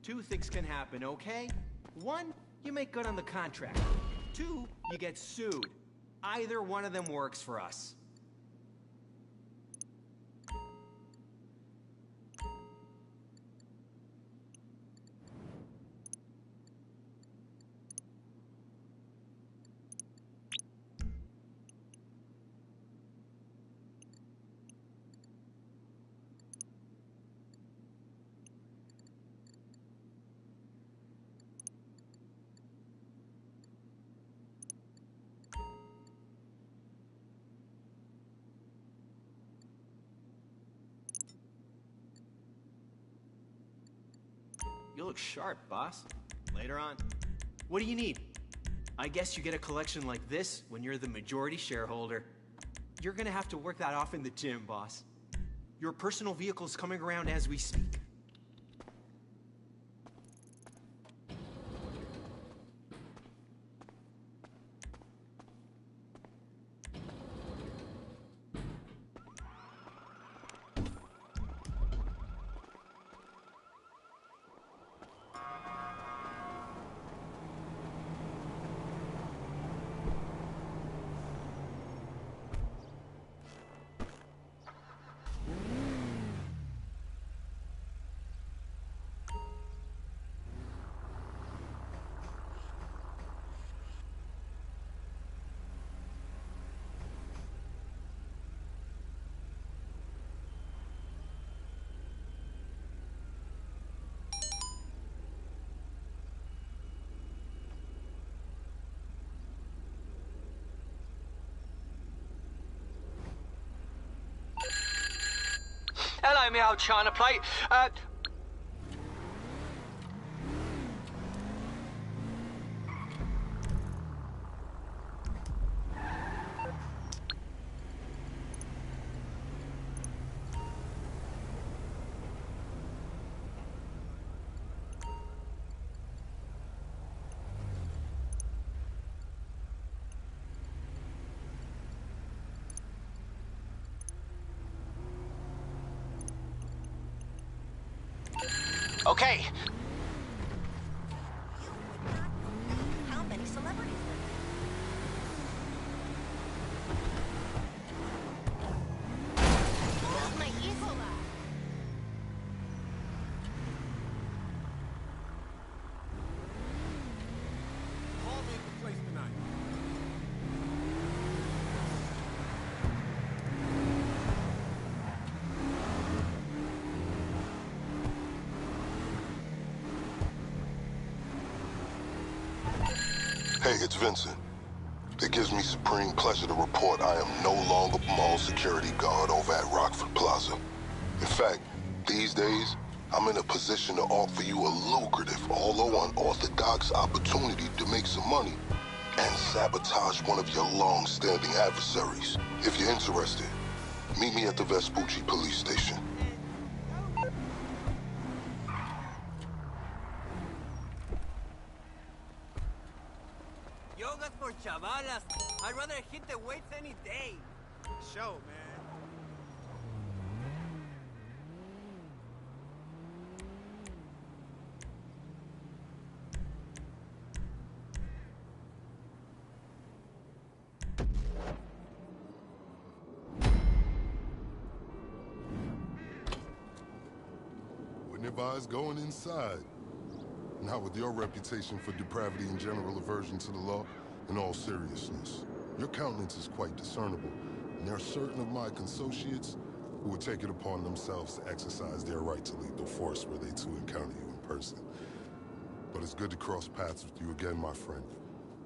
Two things can happen, okay? One, you make good on the contract. Two, you get sued. Either one of them works for us. You look sharp, boss. Later on. What do you need? I guess you get a collection like this when you're the majority shareholder. You're gonna have to work that off in the gym, boss. Your personal vehicle's coming around as we speak. Hello, me old China plate. Okay. How many celebrities live there? Oh, my Isola! Call me at the place tonight. Hey, it's Vincent. It gives me supreme pleasure to report I am no longer mall security guard over at Rockford Plaza. In fact, these days, I'm in a position to offer you a lucrative, although unorthodox opportunity to make some money and sabotage one of your long-standing adversaries. If you're interested, meet me at the Vespucci police station. Yoga's for chavalas. I'd rather hit the weights any day. Show, man. Wouldn't advise going inside. Not with your reputation for depravity and general aversion to the law. In all seriousness, your countenance is quite discernible, and there are certain of my consociates who would take it upon themselves to exercise their right to lethal force were they to encounter you in person. But it's good to cross paths with you again, my friend.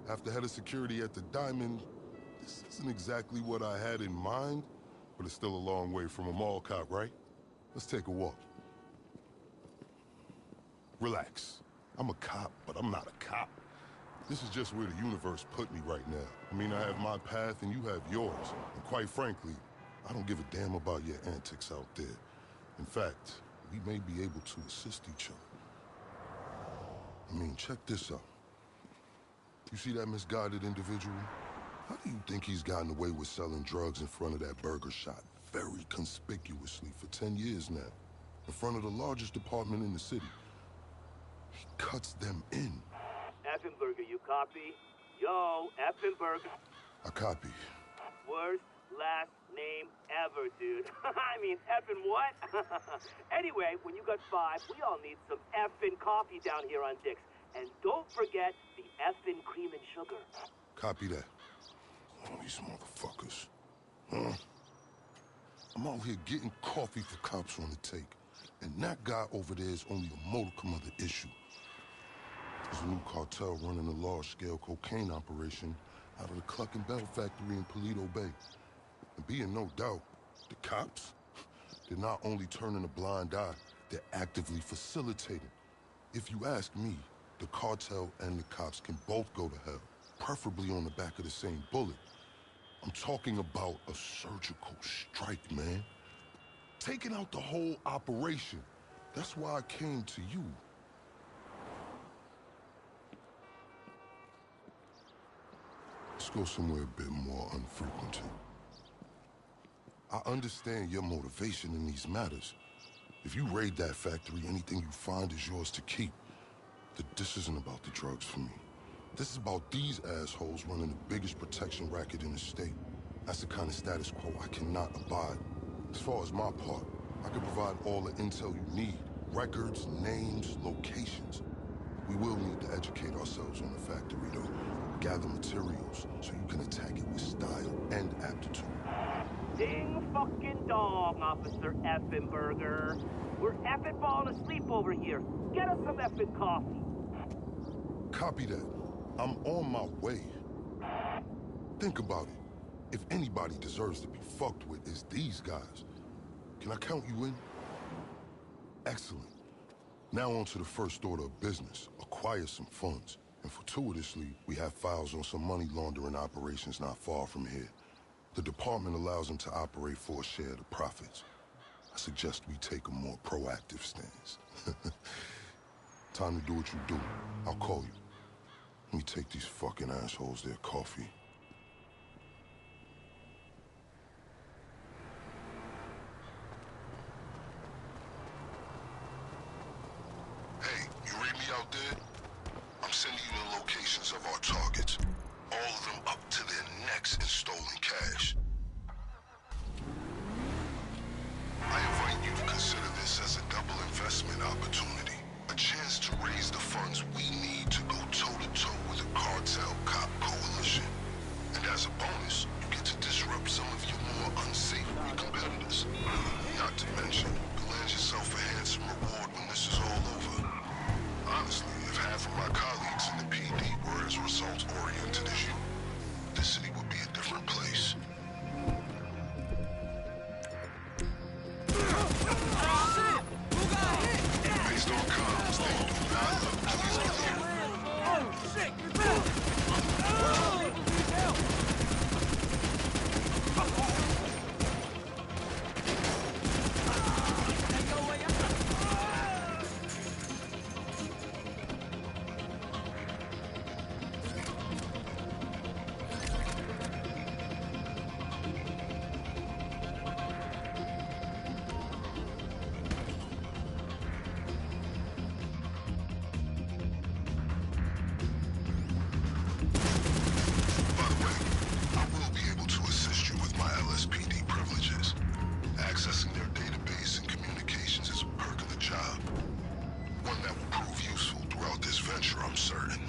After head of security at the Diamond, this isn't exactly what I had in mind, but it's still a long way from a mall cop, right? Let's take a walk. Relax. I'm a cop, but I'm not a cop. This is just where the universe put me right now. I mean, I have my path and you have yours. And quite frankly, I don't give a damn about your antics out there. In fact, we may be able to assist each other. I mean, check this out. You see that misguided individual? How do you think he's gotten away with selling drugs in front of that burger shop very conspicuously for 10 years now? In front of the largest department in the city. cuts them in. Effenberger, you copy? Yo, Effenberger. I copy. Worst last name ever, dude. I mean, effing what? Anyway, when you got 5, we all need some effing coffee down here on Dick's. And don't forget the effing cream and sugar. Copy that. Oh, these motherfuckers. Huh? I'm out here getting coffee for cops on the take. And that guy over there is only a modicum of the issue. There's a new cartel running a large-scale cocaine operation out of the Cluck and Bell factory in Paleto Bay. And be in no doubt, the cops, they're not only turning a blind eye, they're actively facilitating. If you ask me, the cartel and the cops can both go to hell, preferably on the back of the same bullet. I'm talking about a surgical strike, man. Taking out the whole operation. That's why I came to you. Let's go somewhere a bit more unfrequented. I understand your motivation in these matters. If you raid that factory, anything you find is yours to keep. This isn't about the drugs for me. This is about these assholes running the biggest protection racket in the state. That's the kind of status quo I cannot abide. As far as my part, I can provide all the intel you need. Records, names, locations. We will need to educate ourselves on the factory, though. Gather materials so you can attack it with style and aptitude. Ding fucking dong, Officer Effenberger. We're effing falling asleep over here. Get us some effing coffee. Copy that. I'm on my way. Think about it. If anybody deserves to be fucked with, it's these guys. Can I count you in? Excellent. Now on to the first order of business. Acquire some funds. And fortuitously, we have files on some money laundering operations not far from here. The department allows them to operate for a share of the profits. I suggest we take a more proactive stance. Time to do what you do. I'll call you. Let me take these fucking assholes their coffee. Hey, you read me out there? I'm sending you the locations of our targets. All of them up to their necks in stolen cash. I invite you to consider this as a double investment opportunity. A chance to raise the funds we need to go toe-to-toe with a cartel cop coalition. And as a bonus, you get to disrupt some of your more unsavory competitors. Not to mention, you'll land yourself a handsome reward when this is all over. Honestly, if half of my colleagues in the PD were as results-oriented as you, this city would be a different place. Based on comms, they do not look to be clear. Oh, shit! You're back! Oh, Accessing their database and communications is a perk of the job. One that will prove useful throughout this venture, I'm certain.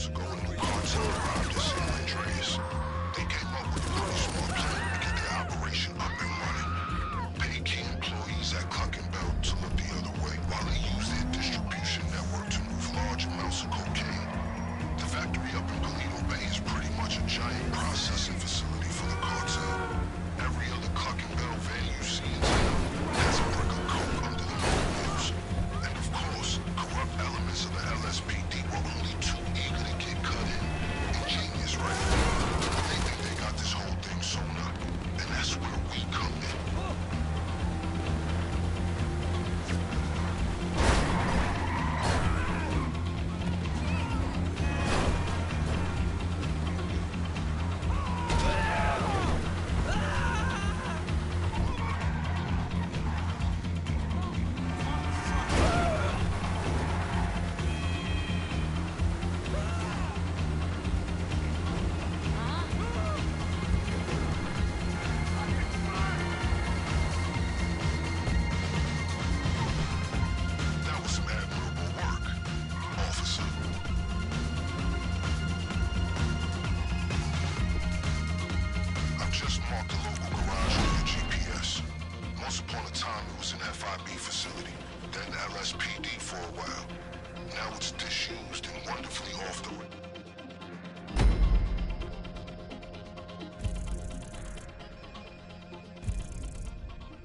months ago, a new cartel arrived at San Andreas. They came up with a pretty smart plan to get their operation up and running. Pay key employees at Clucking Bell to look the other way, while they use their distribution network to move large amounts of cocaine. The factory up in Toledo Bay is pretty much a giant processing facility for the cartel. Every other Clucking Bell van you see in town has a brick of coke under the wheels. And of course, corrupt elements of the LSPD were only too eager to get cut in. Ingenious, right? They think they got this whole thing sewn up, and that's where we come in. That was some admirable work, officer. I've just marked the local garage on your GPS. Once upon a time, it was an FIB facility, then LSPD for a while. Now it's disused.